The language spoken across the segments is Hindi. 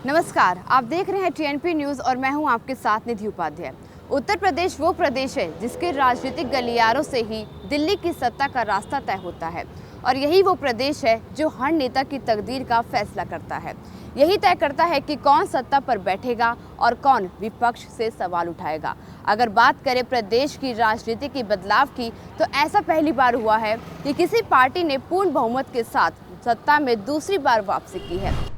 नमस्कार, आप देख रहे हैं टीएनपी न्यूज़ और मैं हूं आपके साथ निधि उपाध्याय। उत्तर प्रदेश वो प्रदेश है जिसके राजनीतिक गलियारों से ही दिल्ली की सत्ता का रास्ता तय होता है और यही वो प्रदेश है जो हर नेता की तकदीर का फैसला करता है। यही तय करता है कि कौन सत्ता पर बैठेगा और कौन विपक्ष से सवाल उठाएगा। अगर बात करें प्रदेश की राजनीति की बदलाव की, तो ऐसा पहली बार हुआ है कि किसी पार्टी ने पूर्ण बहुमत के साथ सत्ता में दूसरी बार वापसी की है।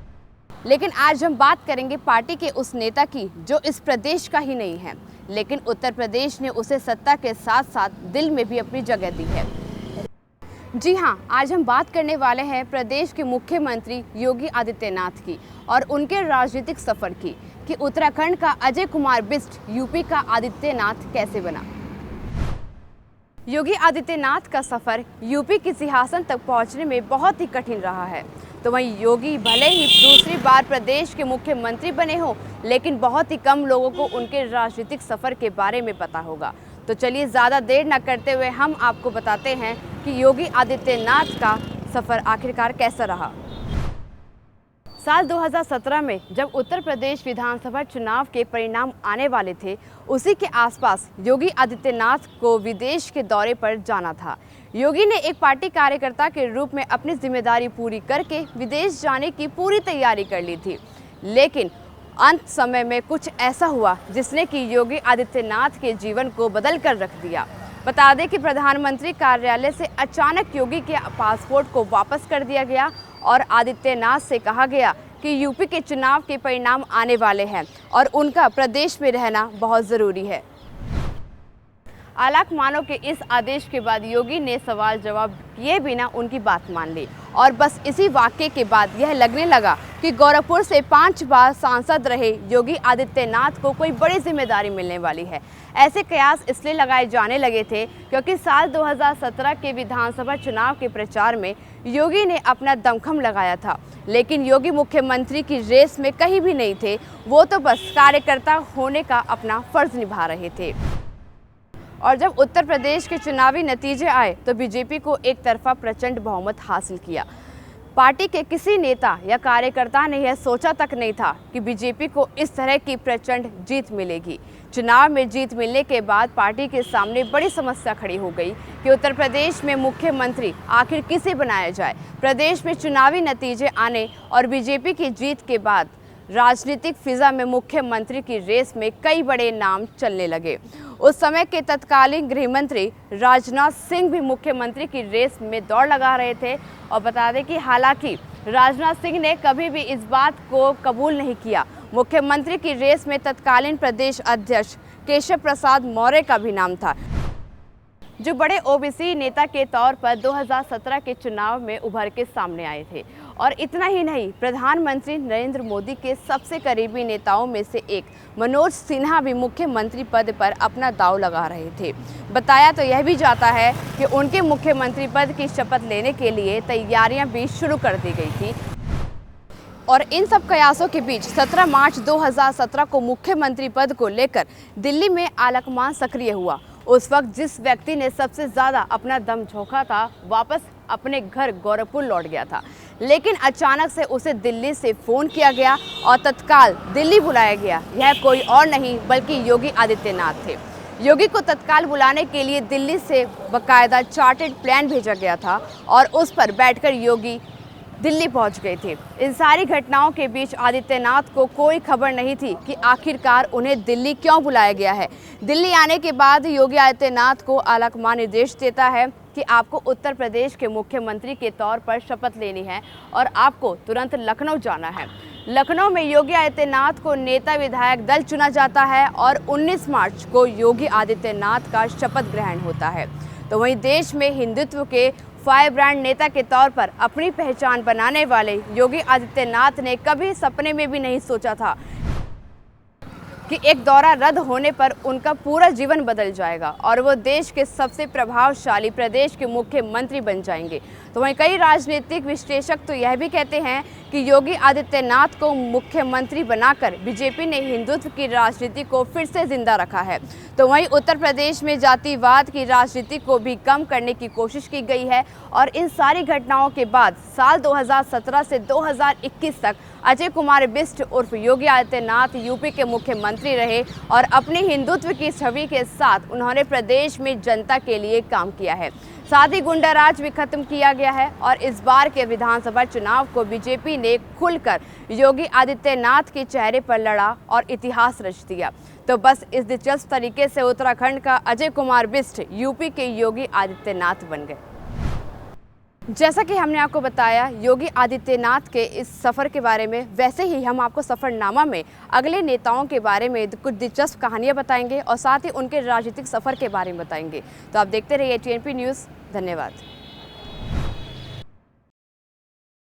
लेकिन आज हम बात करेंगे पार्टी के उस नेता की जो इस प्रदेश का ही नहीं है, लेकिन उत्तर प्रदेश ने उसे सत्ता के साथ साथ दिल में भी अपनी जगह दी है। जी हाँ, आज हम बात करने वाले हैं प्रदेश के मुख्यमंत्री योगी आदित्यनाथ की और उनके राजनीतिक सफर की कि उत्तराखंड का अजय कुमार बिष्ट यूपी का आदित्यनाथ कैसे बना। योगी आदित्यनाथ का सफर यूपी के सिंहासन तक पहुंचने में बहुत ही कठिन रहा है। तो वहीं योगी भले ही दूसरी बार प्रदेश के मुख्यमंत्री बने हो, लेकिन बहुत ही कम लोगों को उनके राजनीतिक सफर के बारे में पता होगा। तो चलिए ज़्यादा देर न करते हुए हम आपको बताते हैं कि योगी आदित्यनाथ का सफर आखिरकार कैसा रहा। साल 2017 में जब उत्तर प्रदेश विधानसभा चुनाव के परिणाम आने वाले थे, उसी के आसपास योगी आदित्यनाथ को विदेश के दौरे पर जाना था। योगी ने एक पार्टी कार्यकर्ता के रूप में अपनी जिम्मेदारी पूरी करके विदेश जाने की पूरी तैयारी कर ली थी, लेकिन अंत समय में कुछ ऐसा हुआ जिसने कि योगी आदित्यनाथ के जीवन को बदल कर रख दिया। बता दें कि प्रधानमंत्री कार्यालय से अचानक योगी के पासपोर्ट को वापस कर दिया गया और आदित्यनाथ से कहा गया कि यूपी के चुनाव के परिणाम आने वाले हैं और उनका प्रदेश में रहना बहुत ज़रूरी है। आलाक मानो के इस आदेश के बाद योगी ने सवाल जवाब किए बिना उनकी बात मान ली और बस इसी वाक्य के बाद यह लगने लगा कि गोरखपुर से 5 बार सांसद रहे योगी आदित्यनाथ को कोई बड़ी जिम्मेदारी मिलने वाली है। ऐसे कयास इसलिए लगाए जाने लगे थे क्योंकि साल 2017 के विधानसभा चुनाव के प्रचार में योगी ने अपना दमखम लगाया था, लेकिन योगी मुख्यमंत्री की रेस में कहीं भी नहीं थे। वो तो बस कार्यकर्ता होने का अपना फर्ज निभा रहे थे। और जब उत्तर प्रदेश के चुनावी नतीजे आए तो बीजेपी को एक तरफा प्रचंड बहुमत हासिल किया। पार्टी के किसी नेता या कार्यकर्ता ने यह सोचा तक नहीं था कि बीजेपी को इस तरह की प्रचंड जीत मिलेगी। चुनाव में जीत मिलने के बाद पार्टी के सामने बड़ी समस्या खड़ी हो गई कि उत्तर प्रदेश में मुख्यमंत्री आखिर किसे बनाया जाए। प्रदेश में चुनावी नतीजे आने और बीजेपी की जीत के बाद राजनीतिक फिजा में मुख्यमंत्री की रेस में कई बड़े नाम चलने लगे। उस समय के तत्कालीन गृह मंत्री राजनाथ सिंह भी मुख्यमंत्री की रेस में दौड़ लगा रहे थे और बता दें कि हालांकि राजनाथ सिंह ने कभी भी इस बात को कबूल नहीं किया। मुख्यमंत्री की रेस में तत्कालीन प्रदेश अध्यक्ष केशव प्रसाद मौर्य का भी नाम था, जो बड़े ओबीसी नेता के तौर पर 2017 के चुनाव में उभर के सामने आए थे। और इतना ही नहीं, प्रधानमंत्री नरेंद्र मोदी के सबसे करीबी नेताओं में से एक मनोज सिन्हा भी मुख्यमंत्री पद पर अपना दांव लगा रहे थे। बताया तो यह भी जाता है कि उनके मुख्यमंत्री पद की शपथ लेने के लिए तैयारियां भी शुरू कर दी गई थी। और इन सब कयासों के बीच 17 मार्च 2017 को मुख्यमंत्री पद को लेकर दिल्ली में आलाकमान सक्रिय हुआ। उस वक्त जिस व्यक्ति ने सबसे ज़्यादा अपना दम झोंका था, वापस अपने घर गोरखपुर लौट गया था, लेकिन अचानक से उसे दिल्ली से फ़ोन किया गया और तत्काल दिल्ली बुलाया गया। यह कोई और नहीं बल्कि योगी आदित्यनाथ थे। योगी को तत्काल बुलाने के लिए दिल्ली से बाकायदा चार्टेड प्लान भेजा गया था और उस पर बैठकर योगी दिल्ली पहुंच गए थे। इन सारी घटनाओं के बीच आदित्यनाथ को कोई खबर नहीं थी कि आखिरकार उन्हें दिल्ली क्यों बुलाया गया है। दिल्ली आने के बाद योगी आदित्यनाथ को आलाकमान निर्देश देता है कि आपको उत्तर प्रदेश के मुख्यमंत्री के तौर पर शपथ लेनी है और आपको तुरंत लखनऊ जाना है। लखनऊ में योगी आदित्यनाथ को नेता विधायक दल चुना जाता है और 19 मार्च को योगी आदित्यनाथ का शपथ ग्रहण होता है। तो वहीं देश में हिंदुत्व के फायर ब्रांड नेता के तौर पर अपनी पहचान बनाने वाले योगी आदित्यनाथ ने कभी सपने में भी नहीं सोचा था कि एक दौरा रद्द होने पर उनका पूरा जीवन बदल जाएगा और वो देश के सबसे प्रभावशाली प्रदेश के मुख्यमंत्री बन जाएंगे। तो तो वहीं कई राजनीतिक विश्लेषक तो यह भी कहते हैं कि योगी आदित्यनाथ को मुख्यमंत्री बनाकर बीजेपी ने हिंदुत्व की राजनीति को फिर से जिंदा रखा है। तो वहीं उत्तर प्रदेश में जातिवाद की राजनीति को भी कम करने की कोशिश की गई है और इन सारी घटनाओं के बाद साल 2017 से 2021 तक अजय कुमार बिष्ट उर्फ योगी आदित्यनाथ यूपी के मुख्यमंत्री रहे और अपने हिंदुत्व की छवि के साथ उन्होंने प्रदेश में जनता के लिए काम किया है। साथ ही गुंडाराज भी खत्म किया गया है और इस बार के विधानसभा चुनाव को बीजेपी ने खुलकर योगी आदित्यनाथ के चेहरे पर लड़ा और इतिहास रच दिया। तो बस इस दिलचस्प तरीके से उत्तराखंड का अजय कुमार बिष्ट यूपी के योगी आदित्यनाथ बन गए। जैसा कि हमने आपको बताया योगी आदित्यनाथ के इस सफ़र के बारे में, वैसे ही हम आपको सफ़रनामा में अगले नेताओं के बारे में कुछ दिलचस्प कहानियां बताएंगे और साथ ही उनके राजनीतिक सफ़र के बारे में बताएंगे। तो आप देखते रहिए TNP न्यूज़। धन्यवाद।